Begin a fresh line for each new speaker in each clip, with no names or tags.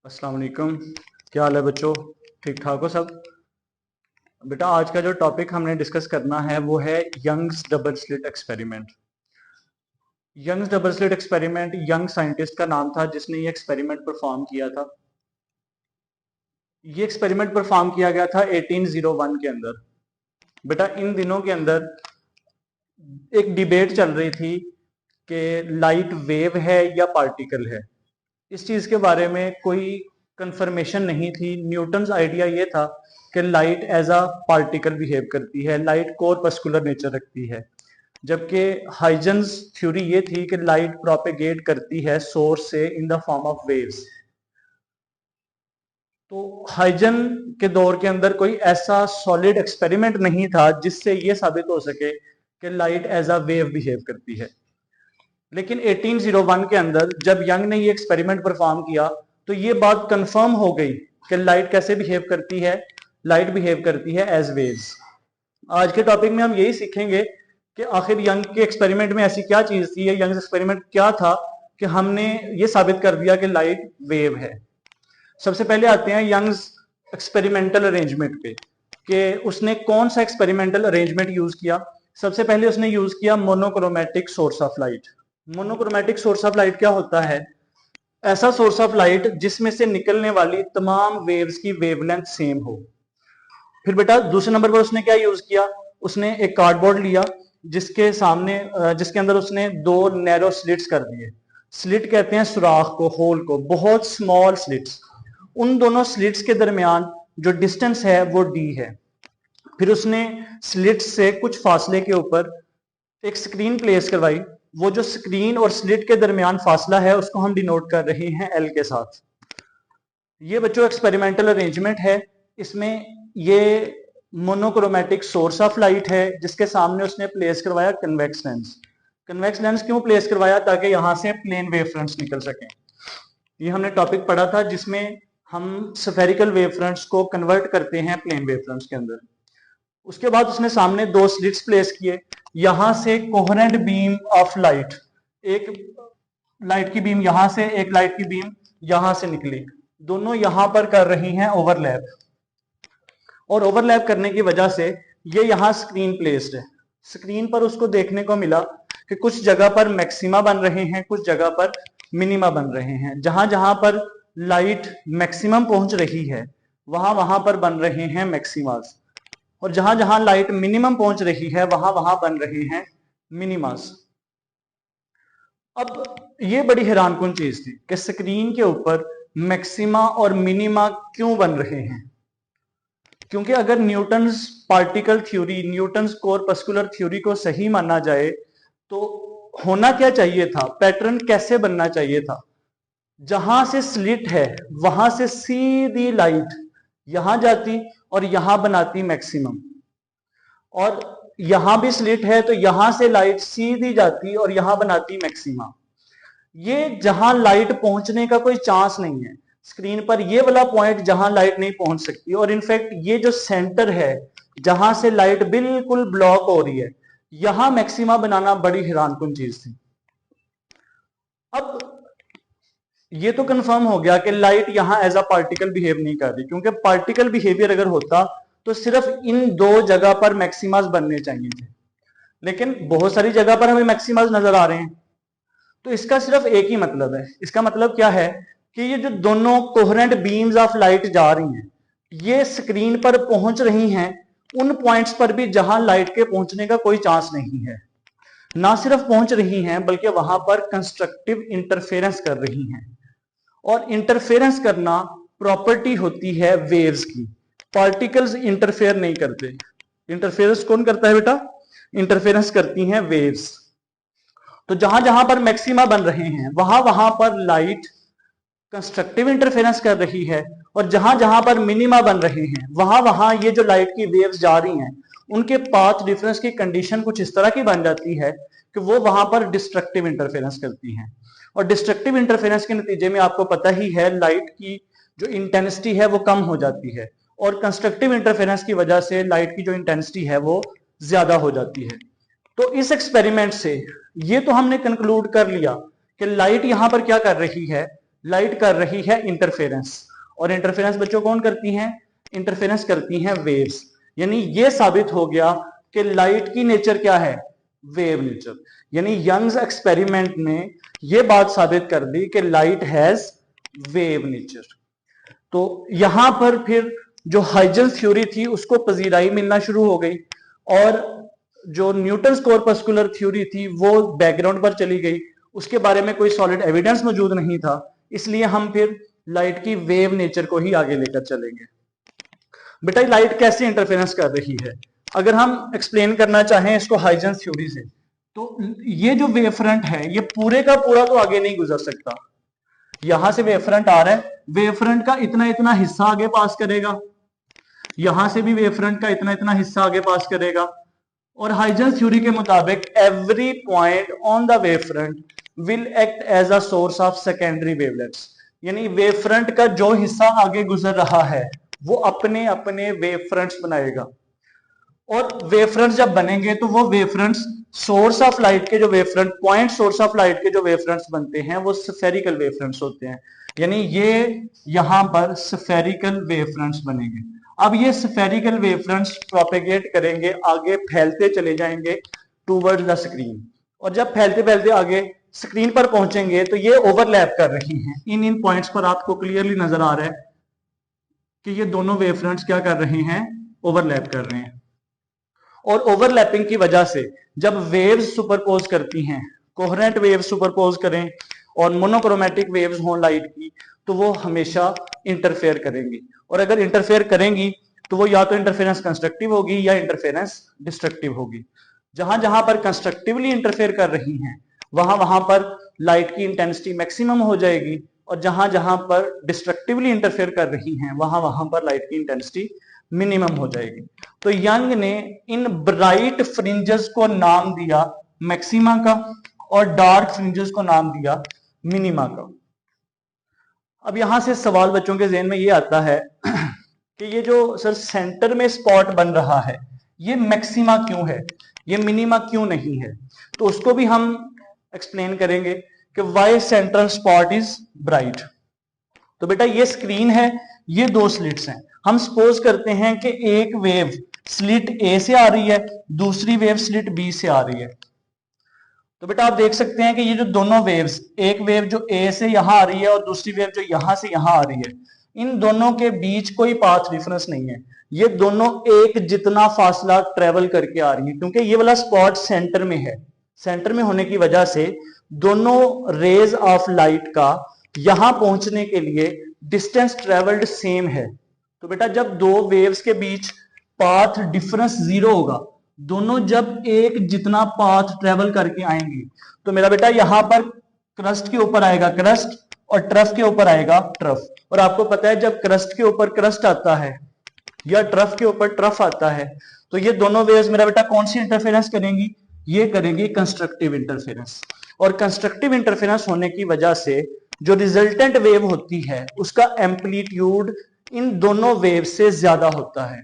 अस्सलाम वालेकुम। क्या हाल है बच्चों? ठीक ठाक हो सब? बेटा आज का जो टॉपिक हमने डिस्कस करना है वो है Young's double slit experiment. Young's double slit experiment Young scientist का नाम था जिसने ये एक्सपेरिमेंट परफॉर्म किया था। ये एक्सपेरिमेंट परफॉर्म किया गया था 1801 के अंदर। बेटा इन दिनों के अंदर एक डिबेट चल रही थी कि लाइट वेव है या पार्टिकल है। इस चीज के बारे में कोई कंफर्मेशन नहीं थी। न्यूटन्स आइडिया ये था कि light as a particle behave करती है, लाइट कोरपस्कुलर नेचर रखती है, जबकि हाइजेंस थ्योरी ये थी कि लाइट प्रोपेगेट करती है सोर्स से in the form of waves. तो हाइजन के दौर के अंदर कोई ऐसा सॉलिड एक्सपेरिमेंट नहीं था जिससे ये साबित हो सके कि light as a wave behave करती है। लेकिन 1801 के अंदर जब यंग ने ये एक्सपेरिमेंट परफॉर्म किया तो ये बात कंफर्म हो गई कि लाइट कैसे बिहेव करती है। लाइट बिहेव करती है एज वेव्स। आज के टॉपिक में हम यही सीखेंगे कि आखिर यंग के एक्सपेरिमेंट में ऐसी क्या चीज थी, यंग एक्सपेरिमेंट क्या था कि हमने ये साबित कर दिया कि लाइट वेव है। सबसे पहले आते हैं यंग्स एक्सपेरिमेंटल अरेंजमेंट पे कि उसने कौन सा एक्सपेरिमेंटल अरेंजमेंट यूज किया। सबसे पहले उसने यूज किया monochromatic source of light. Monochromatic source of light क्या होता है? ऐसा सोर्स ऑफ लाइट जिसमें से निकलने वाली तमाम वेव्स की वेवलेंथ सेम हो। फिर बेटा दूसरे नंबर पर उसने क्या यूज किया? उसने एक कार्डबोर्ड लिया जिसके सामने जिसके अंदर उसने दो नैरो स्लिट्स कर दिए। स्लिट कहते हैं सुराख को, होल को, बहुत स्मॉल स्लिट्स। उन दोनों स्लिट्स के दरमियान जो डिस्टेंस है वो डी है। फिर उसने स्लिट्स से कुछ फासले के ऊपर एक स्क्रीन प्लेस करवाई। वो जो स्क्रीन और स्लिट के दरमियान फासला है उसको हम डिनोट कर रहे हैं एल के साथ। ये बच्चों एक्सपेरिमेंटल अरेंजमेंट है। इसमें ये मोनोक्रोमेटिक सोर्स ऑफ लाइट है जिसके सामने उसने प्लेस करवाया कन्वेक्स लेंस। कन्वेक्स लेंस क्यों प्लेस करवाया? ताकि यहां से प्लेन वेव फ्रंट्स निकल सकें। ये हमने टॉपिक पढ़ा था जिसमें हम स्फेरिकल वेव फ्रंट्स को कन्वर्ट करते हैं प्लेन वेव फ्रंट्स के अंदर। उसके बाद उसने सामने दो स्लिट्स प्लेस किए। यहां से कोहेरेंट बीम ऑफ लाइट, एक लाइट की बीम यहां से, एक लाइट की बीम यहां से निकली, दोनों यहां पर कर रही हैं ओवरलैप। और ओवरलैप करने की वजह से ये यहां स्क्रीन प्लेस्ड है। स्क्रीन पर उसको देखने को मिला कि कुछ जगह पर मैक्सिमा बन रहे हैं, कुछ जगह पर मिनिमा बन रहे हैं। जहां जहां पर लाइट मैक्सिमम पहुंच रही है वहां वहां पर बन रहे हैं मैक्सिमास, और जहां जहां लाइट मिनिमम पहुंच रही है वहां वहां बन रहे हैं मिनिमास। अब ये बड़ी हैरानकुन चीज थी कि स्क्रीन के ऊपर मैक्सिमा और मिनिमा क्यों बन रहे हैं। क्योंकि अगर Newton's particle theory, Newton's corpuscular theory को सही माना जाए तो होना क्या चाहिए था, पैटर्न कैसे बनना चाहिए था? जहां से स्लिट है वहां से सीधी लाइट यहां जाती और यहां बनाती मैक्सिमम, और यहां भी स्लिट है तो यहां से लाइट सीधी जाती और यहां बनाती मैक्सिमा। ये जहां लाइट पहुंचने का कोई चांस नहीं है स्क्रीन पर, ये वाला पॉइंट जहां लाइट नहीं पहुंच सकती। और इनफैक्ट ये जो सेंटर है जहां से लाइट बिल्कुल ब्लॉक हो रही है, यहां मैक्सिमा बनाना बड़ी हैरानकुन चीज थी। अब ये तो कंफर्म हो गया कि लाइट यहां एज अ पार्टिकल बिहेव नहीं कर रही, क्योंकि पार्टिकल बिहेवियर अगर होता तो सिर्फ इन दो जगह पर मैक्सिमास बनने चाहिए थे, लेकिन बहुत सारी जगह पर हमें मैक्सिमास नजर आ रहे हैं। तो इसका सिर्फ एक ही मतलब है। इसका मतलब क्या है कि ये जो दोनों कोहेरेंट बीम्स ऑफ लाइट जा रही हैं ये स्क्रीन पर पहुंच रही हैं उन पॉइंट्स पर भी जहां लाइट के पहुंचने का कोई चांस नहीं है। ना सिर्फ पहुंच रही हैं बल्कि वहां पर कंस्ट्रक्टिव इंटरफेरेंस कर रही हैं। और इंटरफेरेंस करना प्रॉपर्टी होती है वेव्स की। पार्टिकल्स इंटरफेयर नहीं करते। इंटरफेरेंस कौन करता है बेटा? इंटरफेरेंस करती हैं वेव्स। तो जहां जहां पर मैक्सिमा बन रहे हैं वहां वहां पर लाइट कंस्ट्रक्टिव इंटरफेरेंस कर रही है, और जहां जहां पर मिनिमा बन रहे हैं वहां वहां ये जो लाइट की वेव्स जा रही हैं उनके पाथ डिफरेंस की कंडीशन कुछ इस तरह की बन जाती है कि वो वहां पर डिस्ट्रक्टिव इंटरफेरेंस करती हैं। और डिस्ट्रक्टिव इंटरफेरेंस के नतीजे में आपको पता ही है लाइट की जो इंटेंसिटी है वो कम हो जाती है, और कंस्ट्रक्टिव इंटरफेरेंस की वजह से लाइट की जो इंटेंसिटी है वो ज्यादा हो जाती है। तो इस एक्सपेरिमेंट से ये तो हमने कंक्लूड कर लिया कि लाइट यहां पर क्या कर रही है, लाइट कर रही है इंटरफेरेंस, और इंटरफेरेंस बच्चों कौन करती हैं? इंटरफेरेंस करती हैं वेव्स। यानी ये साबित हो गया कि लाइट की नेचर क्या है? Wave nature. यानी यंग्स एक्सपेरिमेंट ने ये बात साबित कर दी कि लाइट हैज वेव नेचर। तो यहां पर फिर जो हाइजेंस थ्योरी थी उसको पजीराई मिलना शुरू हो गई, और जो न्यूटन्स कॉर्पस्कुलर थ्योरी थी वो बैकग्राउंड पर चली गई। उसके बारे में कोई सॉलिड एविडेंस मौजूद नहीं था, इसलिए हम फिर लाइट की वेव नेचर को ही आगे लेकर चलेंगे। बेटा लाइट कैसे इंटरफेरेंस कर रही है? अगर हम एक्सप्लेन करना चाहें इसको हाइजेंस थ्योरी से, तो ये जो वेव फ्रंट है ये पूरे का पूरा तो आगे नहीं गुजर सकता। यहां से वेव फ्रंट आ रहा है, वेव फ्रंट का इतना इतना हिस्सा आगे पास करेगा, यहां से भी वेव फ्रंट का इतना इतना हिस्सा आगे पास करेगा, और हाइजेंस थ्योरी के मुताबिक every point on the wave front will act as a source of secondary wavelets. यानी वेव फ्रंट का जो हिस्सा आगे गुजर रहा है वो अपने अपने वेव फ्रंट्स बनाएगा, और वेव फ्रंट्स जब बनेंगे तो वो wave fronts source of light के जो wave front, point source of light के जो वेव फ्रंट्स बनते हैं वो स्फेरिकल वेव फ्रंट्स होते हैं। यानी ये यहां पर स्फेरिकल वेव फ्रंट्स बनेंगे। अब ये स्फेरिकल वेव फ्रंट्स प्रोपेगेट करेंगे, आगे फैलते चले जाएंगे टूवर्ड द स्क्रीन, और जब फैलते फैलते आगे स्क्रीन पर पहुंचेंगे तो ये ओवरलैप कर रही हैं। इन पॉइंट्स पर आपको क्लियरली नजर आ रहा है कि ये दोनों वेव फ्रंट्स क्या कर रहे हैं? ओवरलैप कर रहे हैं। और ओवरलैपिंग की वजह से जब वेव्स सुपरपोज करती हैं, कोहेरेंट वेव्स सुपरपोज करें और मोनोक्रोमेटिक वेव्स हों लाइट की, तो वो हमेशा इंटरफेयर करेंगी, और अगर इंटरफेयर करेंगी तो वो या तो इंटरफेरेंस कंस्ट्रक्टिव होगी या इंटरफेरेंस डिस्ट्रक्टिव होगी। जहां जहां पर कंस्ट्रक्टिवली इंटरफेयर कर रही हैं वहां वहां पर लाइट की इंटेंसिटी मैक्सिमम हो जाएगी, और जहां जहां पर डिस्ट्रक्टिवली इंटरफेयर कर रही हैं वहां वहां पर लाइट की इंटेंसिटी मिनिमम हो जाएगी। तो यंग ने इन ब्राइट फ्रिंजेस को नाम दिया मैक्सिमा का, और डार्क फ्रिंजेस को नाम दिया मिनिमा का। अब यहां से सवाल बच्चों के ज़हन में ये आता है कि ये जो सर सेंटर में स्पॉट बन रहा है ये मैक्सिमा क्यों है, ये मिनिमा क्यों नहीं है? तो उसको भी हम एक्सप्लेन करेंगे कि why central spot is bright. तो बेटा ये स्क्रीन है, ये दो स्लिट्स हैं। हम सपोज करते हैं कि एक वेव स्लिट ए से आ रही है, दूसरी वेव स्लिट बी से आ रही है। तो बेटा आप देख सकते हैं कि ये जो दोनों वेव्स, एक वेव जो ए से यहां आ रही है और दूसरी वेव जो यहां से यहां आ रही है, इन दोनों के बीच कोई पाथ डिफरेंस नहीं है। ये दोनों एक जितना फासला ट्रेवल करके आ रही है, क्योंकि ये वाला स्पॉट सेंटर में है। सेंटर में होने की वजह से दोनों रेज ऑफ लाइट का यहां पहुंचने के लिए डिस्टेंस ट्रेवल्ड सेम है। तो बेटा जब दो वेव्स के बीच पाथ डिफरेंस जीरो होगा, दोनों जब एक जितना पाथ ट्रेवल करके आएंगे, तो मेरा बेटा यहां पर क्रस्ट के ऊपर आएगा क्रस्ट और ट्रफ के ऊपर आएगा ट्रफ। और आपको पता है जब क्रस्ट के ऊपर क्रस्ट आता है या ट्रफ के ऊपर ट्रफ आता है तो ये दोनों वेव्स मेरा बेटा कौन सी इंटरफेरेंस करेंगी? ये करेंगी कंस्ट्रक्टिव इंटरफेरेंस। और कंस्ट्रक्टिव इंटरफेरेंस होने की वजह से जो रिजल्टेंट वेव होती है उसका एम्पलीट्यूड इन दोनों वेव से ज्यादा होता है।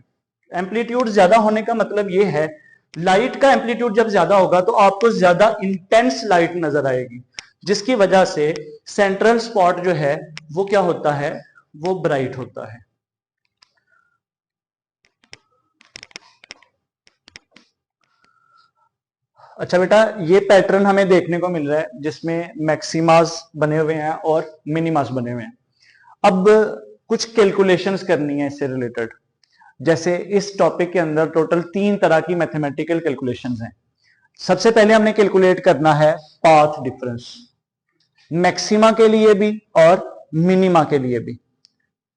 एम्पलीट्यूड ज्यादा होने का मतलब ये है, लाइट का एम्पलीट्यूड जब ज्यादा होगा तो आपको ज्यादा इंटेंस लाइट नजर आएगी, जिसकी वजह से सेंट्रल स्पॉट जो है वो क्या होता है? वो ब्राइट होता है। अच्छा बेटा ये पैटर्न हमें देखने को मिल रहा है जिसमें मैक्सिमास बने हुए हैं और मिनिमास बने हुए हैं। अब कुछ कैलकुलेशंस करनी है इससे रिलेटेड। जैसे इस टॉपिक के अंदर टोटल 3 तरह की मैथमेटिकल कैलकुलेशंस हैं। सबसे पहले हमने कैलकुलेट करना है पाथ डिफरेंस, मैक्सिमा के लिए भी और मिनिमा के लिए भी।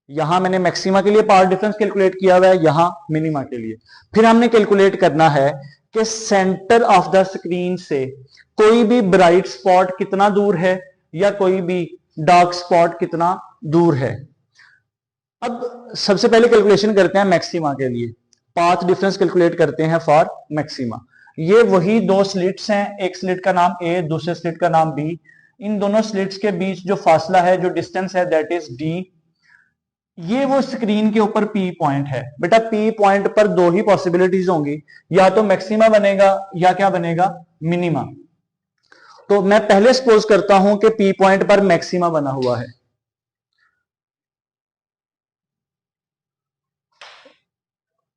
यहां मैंने मैक्सिमा के लिए पाथ डिफरेंस कैलकुलेट किया हुआ है, यहां मिनिमा के लिए। फिर हमने कैलकुलेट करना है कि सेंटर ऑफ द स्क्रीन से कोई भी ब्राइट स्पॉट कितना दूर है या कोई भी डार्क स्पॉट कितना दूर है। अब सबसे पहले कैलकुलेशन करते हैं मैक्सिमा के लिए, पाथ डिफरेंस कैलकुलेट करते हैं फॉर मैक्सिमा। ये वही दो स्लिट्स हैं, एक स्लिट का नाम ए, दूसरे स्लिट का नाम बी। इन दोनों स्लिट्स के बीच जो फासला है, जो डिस्टेंस है, दैट इज डी। ये वो स्क्रीन के ऊपर पी पॉइंट है। बेटा पी पॉइंट पर दो ही पॉसिबिलिटीज होंगी, या तो मैक्सिमा बनेगा या क्या बनेगा? मिनिमा। तो मैं पहले सपोज करता हूं कि पी पॉइंट पर मैक्सिमा बना हुआ है।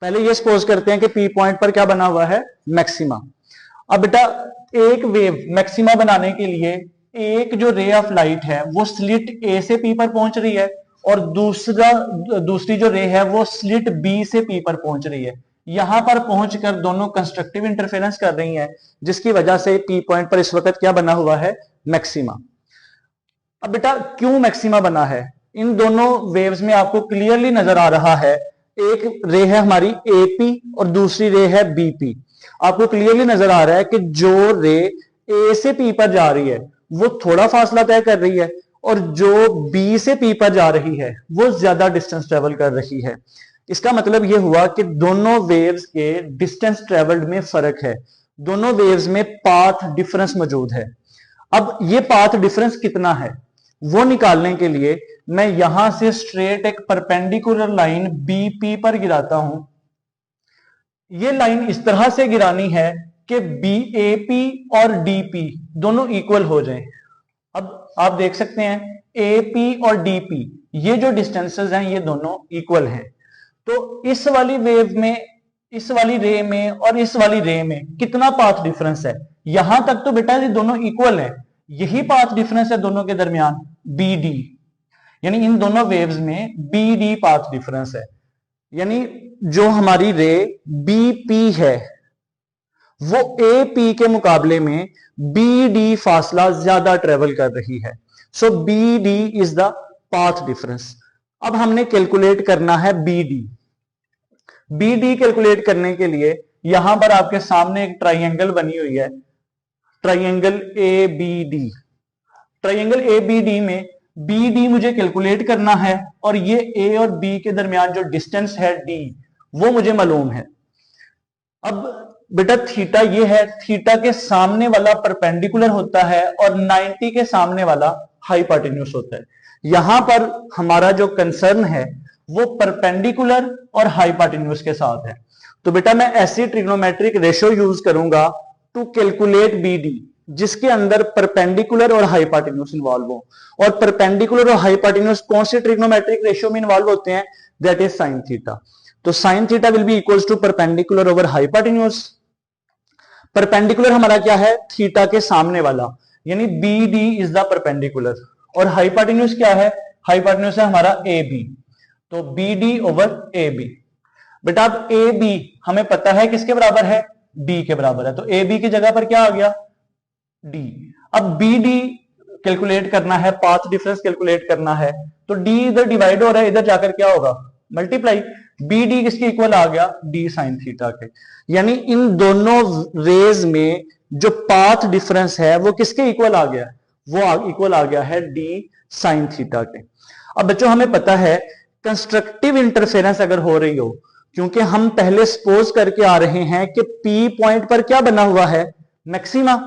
पहले ये सपोज करते हैं कि पी पॉइंट पर क्या बना हुआ है, मैक्सिमा। अब बेटा एक वेव मैक्सिमा बनाने के लिए एक जो रे ऑफ लाइट है वो स्लिट ए से पी पर पहुंच रही है, और दूसरी जो रे है वो स्लिट बी से पी पर पहुंच रही है। यहां पर पहुंचकर दोनों कंस्ट्रक्टिव इंटरफेरेंस कर रही हैं, जिसकी वजह से पी पॉइंट पर इस वक्त क्या बना हुआ है, मैक्सिमा। अब बेटा क्यों मैक्सिमा बना है, इन दोनों वेव्स में आपको क्लियरली नजर आ रहा है, एक रे है हमारी एपी और दूसरी रे है बीपी। आपको क्लियरली नजर आ रहा है कि जो रे ए से पी पर जा रही है वो थोड़ा फासला तय कर रही है, और जो बी से पी पर जा रही है वो ज्यादा डिस्टेंस ट्रेवल कर रही है। इसका मतलब यह हुआ कि दोनों वेव्स के डिस्टेंस ट्रेवल्ड में फर्क है, दोनों वेव्स में पाथ डिफरेंस मौजूद है। अब ये पाथ डिफरेंस कितना है वो निकालने के लिए मैं यहां से स्ट्रेट एक परपेंडिकुलर लाइन बीपी पर गिराता हूं। ये लाइन इस तरह से गिरानी है कि बीएपी और डीपी दोनों इक्वल हो जाएं। अब आप देख सकते हैं एपी और डीपी ये जो डिस्टेंसेस हैं ये दोनों इक्वल हैं। तो इस वाली वेव में, इस वाली रे में और इस वाली रे में कितना पाथ डिफरेंस है, यहां तक तो बेटा ये दोनों इक्वल है, यही पाथ डिफरेंस है दोनों के दरमियान बी डी, यानी इन दोनों वेव्स में बी डी पाथ डिफरेंस है। यानी जो हमारी रे बी पी है वो ए पी के मुकाबले में बी डी फासला ज्यादा ट्रेवल कर रही है। So B D is the path difference. अब हमने कैलकुलेट करना है B D. B D calculate करने के लिए यहां पर आपके सामने एक ट्राइंगल बनी हुई है, triangle A B D. Triangle A B D में बी डी मुझे कैलकुलेट करना है, और ये ए और बी के दरमियान जो डिस्टेंस है डी वो मुझे मालूम है। अब बेटा थीटा ये है, थीटा के सामने वाला परपेंडिकुलर होता है और 90 के सामने वाला हाइपोटेन्यूज होता है। यहां पर हमारा जो कंसर्न है वो परपेंडिकुलर और हाइपोटेन्यूज के साथ है। तो बेटा मैं ऐसी ट्रिग्नोमेट्रिक रेशियो यूज करूंगा टू कैलकुलेट बी डी जिसके अंदर परपेंडिकुलर और हाइपोटेन्यूज इन्वॉल्व हो। और परपेंडिकुलर और हाइपोटेन्यूज कौन से ट्रिग्नोमेट्रिक रेशियो में इन्वॉल्व होते हैं, दैट इज साइन थीटा। तो sine theta will be equals to perpendicular over hypotenuse. Perpendicular हमारा क्या है, थीटा के सामने वाला, यानी B D is the perpendicular, और हाइपोटेन्यूज क्या है, हाइपोटेन्यूज है हमारा ए बी, तो B D over A B. बेटा अब ए बी हमें पता है किसके बराबर है, डी के बराबर है, तो ए बी की जगह पर क्या आ गया, डी। अब बी डी कैलकुलेट करना है, पाथ डिफरेंस कैलकुलेट करना है, तो डी इधर डिवाइड हो रहा है, इधर जाकर क्या होगा, मल्टीप्लाई। बी डी किसके इक्वल आ गया, डी साइन थीटा के। यानी इन दोनों रेज में जो पाथ डिफरेंस है वो किसके इक्वल आ गया, वो इक्वल आ गया है डी साइन थीटा के। अब बच्चों हमें पता है कंस्ट्रक्टिव इंटरफेरेंस अगर हो रही हो, क्योंकि हम पहले सपोज करके आ रहे हैं कि पी पॉइंट पर क्या बना हुआ है, मैक्सिमा।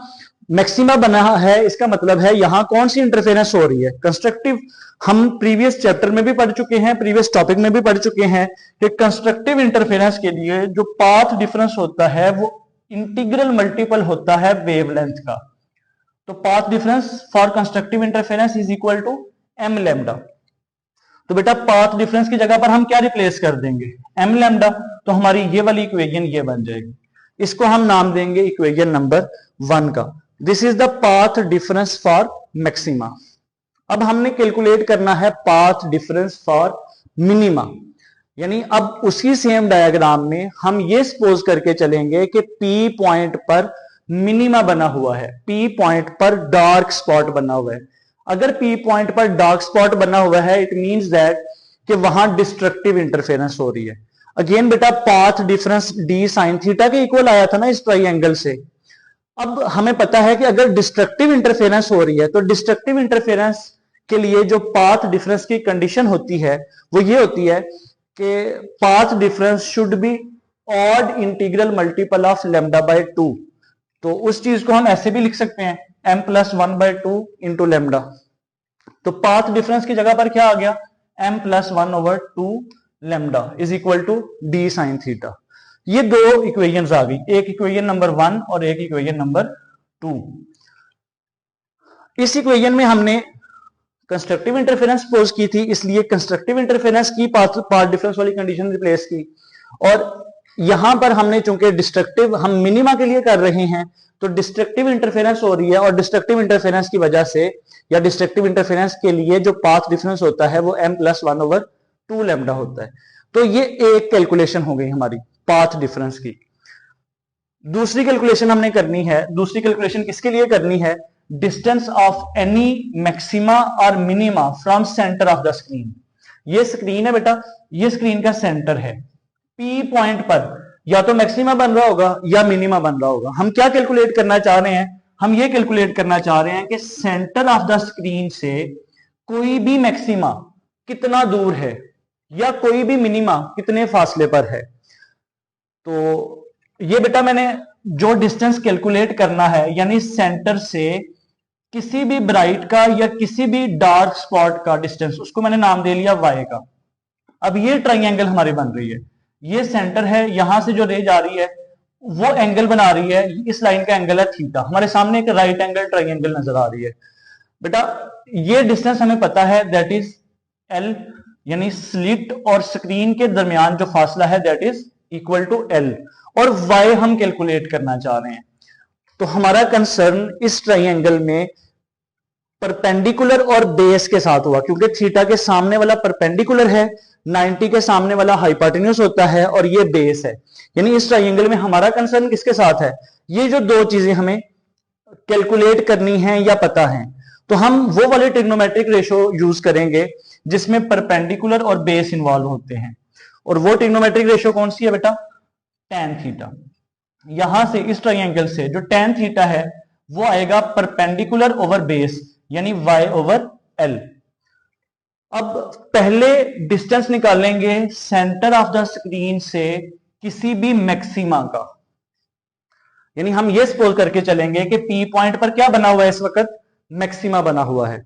मैक्सिमा बना है, इसका मतलब है यहां कौन सी इंटरफेरेंस हो रही है, कंस्ट्रक्टिव। हम प्रीवियस चैप्टर में भी पढ़ चुके हैं, प्रीवियस टॉपिक में भी पढ़ चुके हैं कि कंस्ट्रक्टिव इंटरफेरेंस के लिए जो पाथ डिफरेंस होता है वो इंटीग्रल मल्टीपल होता है वेवलेंथ का। तो path difference for constructive interference is equal to m lambda. तो बेटा पाथ डिफरेंस की जगह पर हम क्या रिप्लेस कर देंगे, एम लैम्डा। तो हमारी ये वाली इक्वेशन ये बन जाएगी, इसको हम नाम देंगे इक्वेशन नंबर 1 का। This is the path difference for maxima. अब हमने कैलकुलेट करना है पाथ डिफरेंस फॉर मिनिमा, यानी अब उसी सेम डायग्राम में हम ये सपोज करके चलेंगे कि पी पॉइंट पर मिनिमा बना हुआ है, पी पॉइंट पर डार्क स्पॉट बना हुआ है। अगर पी पॉइंट पर डार्क स्पॉट बना हुआ है इट मींस दैट कि वहां डिस्ट्रक्टिव इंटरफेरेंस हो रही है। अगेन बेटा path difference D sine theta के इक्वल आया था ना इस ट्राइंगल से। अब हमें पता है कि अगर डिस्ट्रक्टिव इंटरफेरेंस हो रही है तो डिस्ट्रक्टिव इंटरफेरेंस के लिए जो पाथ डिफरेंस की कंडीशन होती है वो ये होती है कि path difference should be odd integral multiple of lambda by 2। तो उस चीज को हम ऐसे भी लिख सकते हैं m प्लस 1/2 इंटू लैम्डा। तो पाथ डिफरेंस की जगह पर क्या आ गया, m plus 1/2 lambda is equal to d sine theta. ये दो इक्वेशंस आ गई, एक इक्वेशन नंबर 1 और एक इक्वेशन नंबर 2। इस इक्वेशन में हमने कंस्ट्रक्टिव इंटरफेरेंस सपोज की थी, इसलिए कंस्ट्रक्टिव इंटरफेरेंस की पाथ डिफरेंस वाली कंडीशन रिप्लेस की। और यहां पर हमने चूंकि डिस्ट्रक्टिव हम मिनिमा के लिए कर रहे हैं तो डिस्ट्रक्टिव इंटरफेरेंस हो रही है, और डिस्ट्रक्टिव इंटरफेरेंस की वजह से या डिस्ट्रक्टिव इंटरफेरेंस के लिए जो पाथ डिफरेंस होता है वो m+1/2 लैम्डा होता है। तो ये एक कैलकुलेशन हो गई हमारी पाथ डिफरेंस की। दूसरी कैलकुलेशन हमने करनी है, दूसरी कैलकुलेशन किसके लिए करनी है, डिस्टेंस ऑफ एनी मैक्सिमा और minima from centre of the screen. ये स्क्रीन है बेटा, ये स्क्रीन का सेंटर है, पी पॉइंट पर या तो मैक्सिमा बन रहा होगा या मिनिमा बन रहा होगा। हम क्या कैलकुलेट करना चाह रहे हैं, हम ये कैलकुलेट करना चाह रहे हैं कि सेंटर ऑफ द स्क्रीन से कोई भी मैक्सिमा कितना दूर है या कोई भी मिनिमा कितने फासले पर है। तो ये बेटा मैंने जो डिस्टेंस कैलकुलेट करना है, यानी सेंटर से किसी भी ब्राइट का या किसी भी डार्क स्पॉट का डिस्टेंस, उसको मैंने नाम दे लिया y का। अब ये ट्राइंगल हमारी बन रही है, ये सेंटर है, यहां से जो रेज आ रही है वो एंगल बना रही है, इस लाइन का एंगल है थीटा। हमारे सामने एक राइट एंगल ट्राइंगल नजर आ रही है बेटा। ये डिस्टेंस हमें पता है, दैट इज l, यानी स्लिट और स्क्रीन के दरमियान जो फासला है that is equal to l, और y हम कैलकुलेट करना चाह रहे हैं। तो हमारा कंसर्न इस ट्राइंगल में परपेंडिकुलर और बेस के साथ हुआ, क्योंकि थीटा के सामने वाला परपेंडिकुलर है, 90 के सामने वाला हाइपोटेन्यूज होता है और ये बेस है। यानी इस ट्राइंगल में हमारा कंसर्न किसके साथ है, ये जो दो चीजें हमें कैलकुलेट करनी है या पता है, तो हम वो वाले ट्रिग्नोमेट्रिक रेशो यूज करेंगे जिसमें परपेंडिकुलर और बेस इन्वॉल्व होते हैं। और वो ट्रिग्नोमेट्रिक रेशो कौन सी है बेटा, tan थीटा। यहां से इस ट्राइंगल से जो tan थीटा है वो आएगा परपेंडिकुलर ओवर बेस, यानी y/l। अब पहले डिस्टेंस निकालेंगे सेंटर ऑफ द स्क्रीन से किसी भी मैक्सिमा का, यानी हम ये सपोज करके चलेंगे कि P पॉइंट पर क्या बना हुआ है इस वक्त, मैक्सिमा बना हुआ है।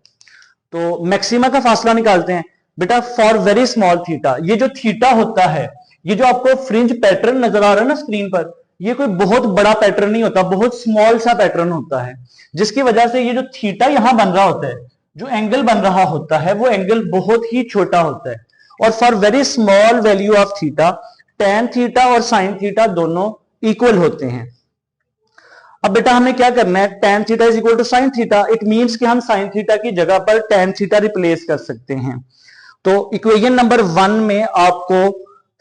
तो मैक्सिमा का फासला निकालते हैं बेटा फॉर वेरी स्मॉल थीटा। ये जो थीटा होता है, ये जो आपको फ्रिंज पैटर्न नजर आ रहा है ना स्क्रीन पर, ये कोई बहुत बड़ा पैटर्न नहीं होता, बहुत स्मॉल सा पैटर्न होता है, जिसकी वजह से ये जो थीटा यहां बन रहा होता है, जो एंगल बन रहा होता है वो एंगल बहुत ही छोटा होता है। और for very small value of theta tan theta और sin थीटा दोनों इक्वल होते हैं। अब बेटा हमें क्या करना है, tan theta is equal to sin theta, it means कि हम sin थीटा की जगह पर tan थीटा रिप्लेस कर सकते हैं। तो इक्वेशन नंबर 1 में आपको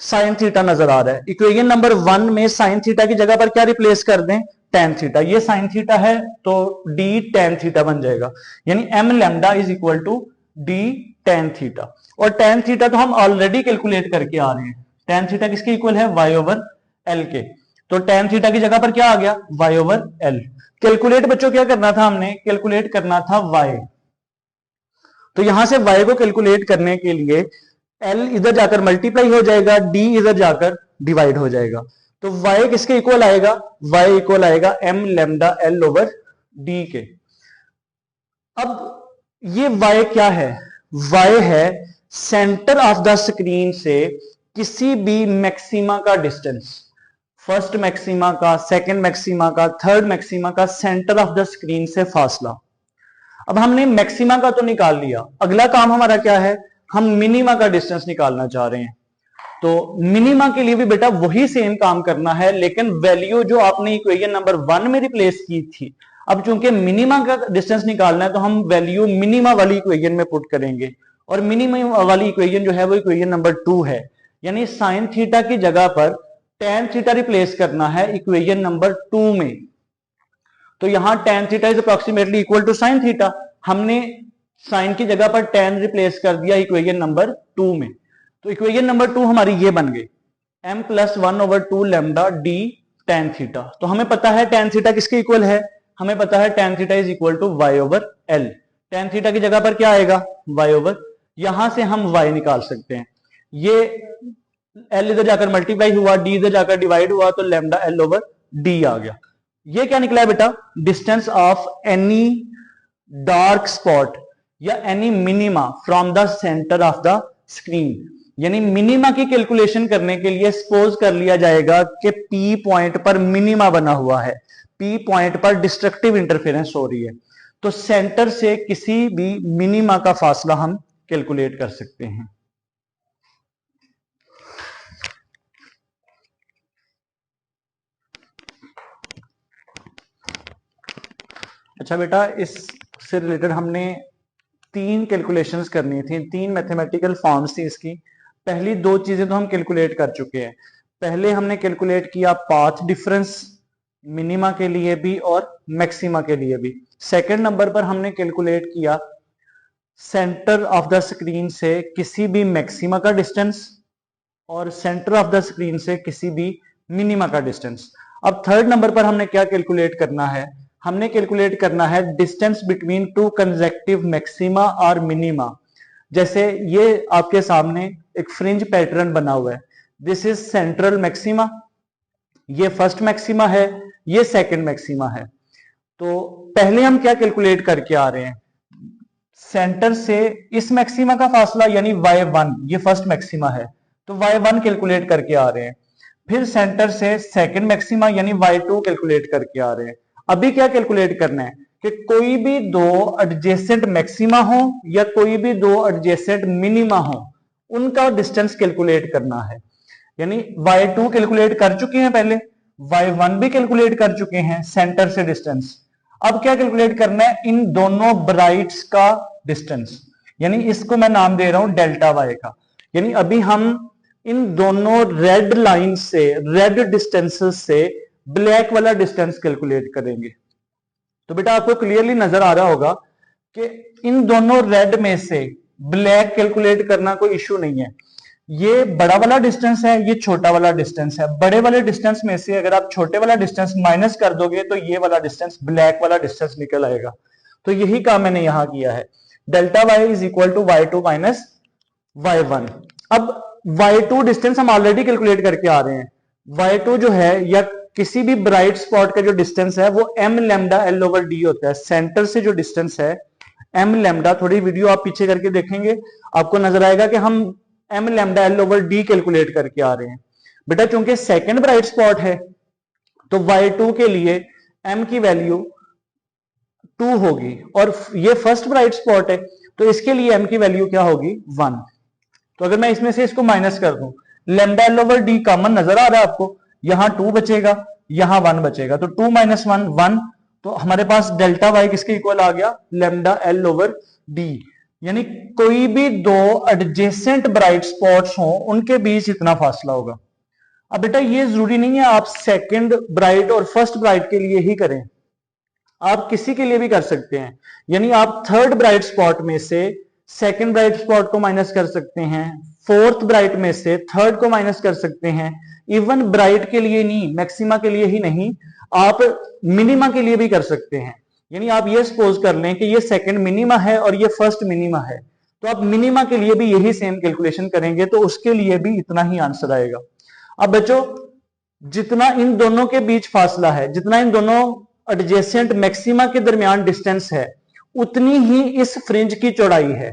sin थीटा नजर आ रहा है, इक्वेशन नंबर 1 में sin थीटा की जगह पर क्या रिप्लेस कर दें, tan थीटा। ये sin थीटा है तो d tan थीटा बन जाएगा, यानी m lambda is equal to d tan theta. और tan थीटा तो हम ऑलरेडी कैलकुलेट करके आ रहे हैं, tan थीटा किसके इक्वल है, y/l के। तो tan थीटा की जगह पर क्या आ गया, y/l। कैलकुलेट बच्चों क्या करना था, हमने कैलकुलेट करना था y। तो यहां से y को कैलकुलेट करने के लिए l इधर जाकर मल्टीप्लाई हो जाएगा, d इधर जाकर डिवाइड हो जाएगा। तो y किसके इक्वल आएगा, y इक्वल आएगा m lambda l over d के। अब ये y क्या है, y है सेंटर ऑफ द स्क्रीन से किसी भी मैक्सिमा का डिस्टेंस, फर्स्ट मैक्सिमा का, सेकंड मैक्सिमा का, थर्ड मैक्सिमा का सेंटर ऑफ द स्क्रीन से फासला। अब हमने मैक्सिमा का तो निकाल लिया, अगला काम हमारा क्या है, हम मिनिमा का डिस्टेंस निकालना चाह रहे हैं। तो मिनिमा के लिए भी बेटा वही सेम काम करना है, लेकिन वैल्यू जो आपने इक्वेशन नंबर 1 में रिप्लेस की थी, अब चूंकि मिनिमा का डिस्टेंस निकालना है तो हम वैल्यू मिनिमा वाली इक्वेशन में पुट करेंगे, और मिनिमा वाली इक्वेशन जो है वो इक्वेशन नंबर 2 है, यानी साइन थीटा की जगह पर tan थीटा रिप्लेस करना है इक्वेशन नंबर 2 में। तो यहां tan theta is approximately equal to sin theta, हमने sin की जगह पर tan रिप्लेस कर दिया इक्वेशन नंबर 2 में। तो इक्वेशन नंबर 2 हमारी ये बन गई m+1/2 lambda d tan theta. तो हमें पता है tan थीटा किसके इक्वल है, हमें पता है tan theta is equal to y/l। tan theta की जगह पर क्या आएगा, y/, यहां से हम y निकाल सकते हैं। ये l इधर जाकर मल्टीप्लाई हुआ, d इधर जाकर डिवाइड हुआ, तो लैम्डा l ओवर d आ गया। ये क्या निकला है बेटा, distance of any dark spot या any minima from the centre of the screen. यानी मिनिमा की कैलकुलेशन करने के लिए सपोज कर लिया जाएगा कि P पॉइंट पर मिनिमा बना हुआ है, P पॉइंट पर डिस्ट्रक्टिव इंटरफेरेंस हो रही है, तो सेंटर से किसी भी मिनिमा का फासला हम कैलकुलेट कर सकते हैं। अच्छा बेटा, इससे रिलेटेड हमने 3 कैलकुलेशंस करनी थी, 3 मैथमेटिकल फॉर्म्स थी इसकी। पहली 2 चीजें तो हम कैलकुलेट कर चुके हैं। पहले हमने कैलकुलेट किया पाथ डिफरेंस मिनिमा के लिए भी और मैक्सिमा के लिए भी। सेकंड नंबर पर हमने कैलकुलेट किया सेंटर ऑफ द स्क्रीन से किसी भी मैक्सिमा का डिस्टेंस और सेंटर ऑफ द स्क्रीन से किसी भी मिनिमा का डिस्टेंस। अब थर्ड नंबर पर हमने क्या कैलकुलेट करना है, हमने कैलकुलेट करना है डिस्टेंस बिटवीन 2 कंसेक्टिव मैक्सिमा और मिनिमा। जैसे ये आपके सामने एक फ्रिंज पैटर्न बना हुआ है, दिस इज सेंट्रल मैक्सिमा, ये फर्स्ट मैक्सिमा है, ये सेकंड मैक्सिमा है। तो पहले हम क्या कैलकुलेट करके आ रहे हैं, सेंटर से इस मैक्सिमा का फासला यानी y1, ये फर्स्ट मैक्सिमा है तो y1 कैलकुलेट करके आ रहे हैं। फिर सेंटर से सेकंड मैक्सिमा यानी y2 कैलकुलेट करके आ रहे हैं। अभी क्या कैलकुलेट करना है कि कोई भी 2 एडजेसेंट मैक्सिमा हो या कोई भी 2 एडजेसेंट मिनिमा हो, उनका डिस्टेंस कैलकुलेट करना है। यानी y2 कैलकुलेट कर चुके हैं पहले, y1 भी कैलकुलेट कर चुके हैं सेंटर से डिस्टेंस। अब क्या कैलकुलेट करना है, इन दोनों ब्राइट्स का डिस्टेंस, यानी इसको मैं नाम दे रहा हूं डेल्टा वाई का। यानी अभी हम इन दोनों रेड लाइन से, रेड डिस्टेंसेस से ब्लैक वाला डिस्टेंस कैलकुलेट करेंगे। तो बेटा आपको क्लियरली नजर आ रहा होगा कि इन दोनों रेड में से ब्लैक कैलकुलेट करना कोई इश्यू नहीं है। ये बड़ा वाला डिस्टेंस है, ये छोटा वाला डिस्टेंस है। बड़े वाले डिस्टेंस में से अगर आप छोटे वाला डिस्टेंस माइनस कर दोगे तो ये वाला डिस्टेंस, ब्लैक वाला डिस्टेंस निकल आएगा। तो यही काम मैंने यहां किया है, delta y is equal to y2 minus y1। अब y2 डिस्टेंस हम ऑलरेडी कैलकुलेट करके आ रहे हैं। y2 जो है, या किसी भी ब्राइट स्पॉट का जो डिस्टेंस है वो m lambda l over d होता है। सेंटर से जो डिस्टेंस है m लैम्डा, थोड़ी वीडियो आप पीछे करके देखेंगे आपको नजर आएगा कि हम m lambda l over d calculate करके आ रहे हैं। बेटा चूंकि सेकंड ब्राइट स्पॉट है तो y2 के लिए m की वैल्यू 2 होगी, और ये फर्स्ट ब्राइट स्पॉट है तो इसके लिए m की वैल्यू क्या होगी, 1। तो अगर मैं इसमें से इसको माइनस कर दूं, lambda l over d common नजर आ रहा है आपको, यहां 2 बचेगा, यहां 1 बचेगा, तो 2 माइनस 1 1। तो हमारे पास डेल्टा वाई किसके इक्वल आ गया, लैम्डा l ओवर d। यानी कोई भी 2 एडजेसेंट ब्राइट स्पॉट्स हो उनके बीच इतना फासला होगा। अब बेटा ये जरूरी नहीं है आप सेकंड ब्राइट और फर्स्ट ब्राइट के लिए ही करें, आप किसी के लिए भी कर सकते हैं। यानी आप थर्ड ब्राइट स्पॉट में से सेकंड ब्राइट स्पॉट को माइनस कर सकते हैं, फोर्थ ब्राइट में से थर्ड को माइनस कर सकते हैं। इवन ब्राइट के लिए नहीं, मैक्सिमा के लिए ही नहीं, आप मिनिमा के लिए भी कर सकते हैं। यानी आप ये सपोज कर लें कि ये सेकंड मिनिमा है और ये फर्स्ट मिनिमा है, तो आप मिनिमा के लिए भी यही सेम कैलकुलेशन करेंगे तो उसके लिए भी इतना ही आंसर आएगा। अब बच्चों जितना इन दोनों के बीच फासला है, जितना इन दोनों एडजेसेंट मैक्सिमा के दरमियान डिस्टेंस है, उतनी ही इस फ्रिंज की चौड़ाई है।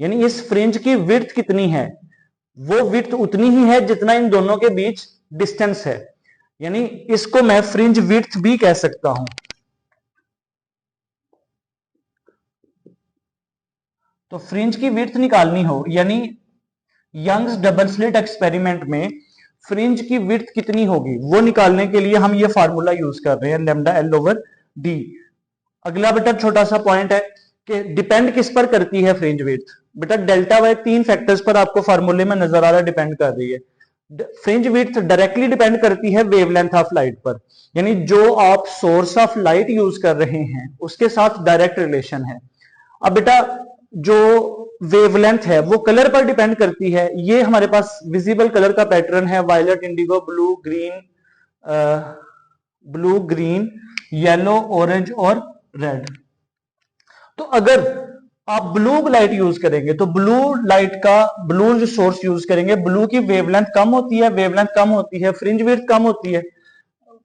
यानी इस फ्रिंज की विड्थ कितनी है, वो विड्थ उतनी ही है जितना इन दोनों के बीच डिस्टेंस है। यानी इसको मैं फ्रिंज विड्थ भी कह सकता हूं। तो फ्रिंज की विड्थ निकालनी हो, यानी यंग्स डबल स्लिट एक्सपेरिमेंट में फ्रिंज की विड्थ कितनी होगी वो निकालने के लिए हम ये फार्मूला यूज कर रहे हैं, लैम्डा एल ओवर डी। अगला बेटा छोटा सा पॉइंट है कि डिपेंड किस पर करती है फ्रिंज विड्थ। बेटा डेल्टा वाई 3 फैक्टर्स पर आपको फार्मूले में नजर आ रहा है डिपेंड कर रही है। फ्रिंज विड्थ डायरेक्टली डिपेंड करती है वेवलेंथ ऑफ लाइट पर, यानी जो आप सोर्स ऑफ लाइट यूज कर रहे हैं उसके साथ डायरेक्ट रिलेशन है। अब बेटा जो वेवलेंथ है वो कलर पर डिपेंड करती है। ये हमारे पास विजिबल कलर का पैटर्न है, violet, indigo, blue green yellow orange और रेड। तो अगर आप ब्लू लाइट यूज करेंगे तो ब्लू लाइट का, ब्लू जो सोर्स यूज करेंगे, ब्लू की वेवलेंथ कम होती है, वेवलेंथ कम होती है, फ्रिंज विड्थ कम होती है।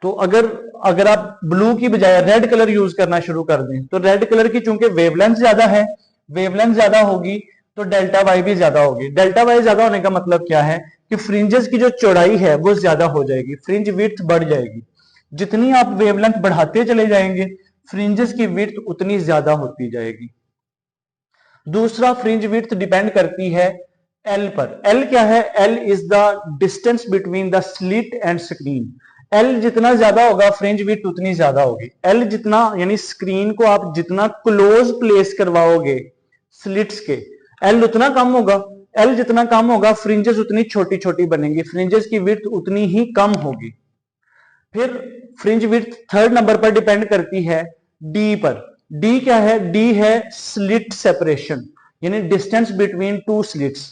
तो अगर आप ब्लू की बजाय रेड कलर यूज करना शुरू कर दें तो रेड कलर की चूंकि वेवलेंथ ज्यादा है, वेवलेंथ ज्यादा होगी तो डेल्टा वाई भी ज्यादा होगी। डेल्टा वाई ज्यादा होने का मतलब क्या है कि फ्रिंजेस की जो चौड़ाई है वो ज्यादा हो जाएगी, फ्रिंज विड्थ बढ़ जाएगी। जितनी आप वेवलेंथ बढ़ाते चले जाएंगे फ्रिंजेस की विड्थ उतनी ज्यादा होती जाएगी। दूसरा, फ्रिंज विड्थ डिपेंड करती है एल पर। एल क्या है, L is the distance between the slit and screen. L जितना ज्यादा होगा फ्रिंज विड्थ उतनी ज्यादा होगी। एल जितना यानी स्क्रीन को आप जितना क्लोज प्लेस करवाओगे स्लिट्स के, एल उतना कम होगा। एल जितना कम होगा फ्रिंजेस उतनी छोटी छोटी बनेंगी, फ्रिंजेस की विड्थ उतनी ही कम होगी। फिर फ्रिंज विड्थ थर्ड नंबर पर डिपेंड करती है डी पर। डी क्या है? डी है स्लिट सेपरेशन, यानी distance between two slits.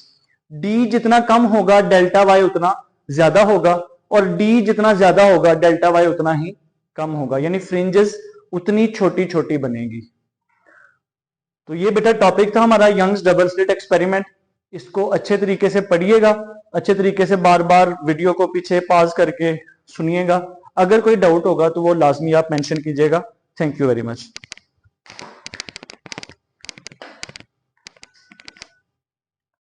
D जितना कम होगा डेल्टा वाई उतना ज्यादा होगा, और डी जितना ज्यादा होगा डेल्टा वाई उतना ही कम होगा, यानी फ्रिंजेस उतनी छोटी छोटी बनेगी। तो ये बेटा टॉपिक था हमारा यंग्स डबल स्लिट एक्सपेरिमेंट। इसको अच्छे तरीके से पढ़िएगा, अच्छे तरीके से बार बार वीडियो को पीछे पॉज करके सुनिएगा। अगर कोई डाउट होगा तो वो लाजमी आप मेंशन कीजिएगा। Thank you very much.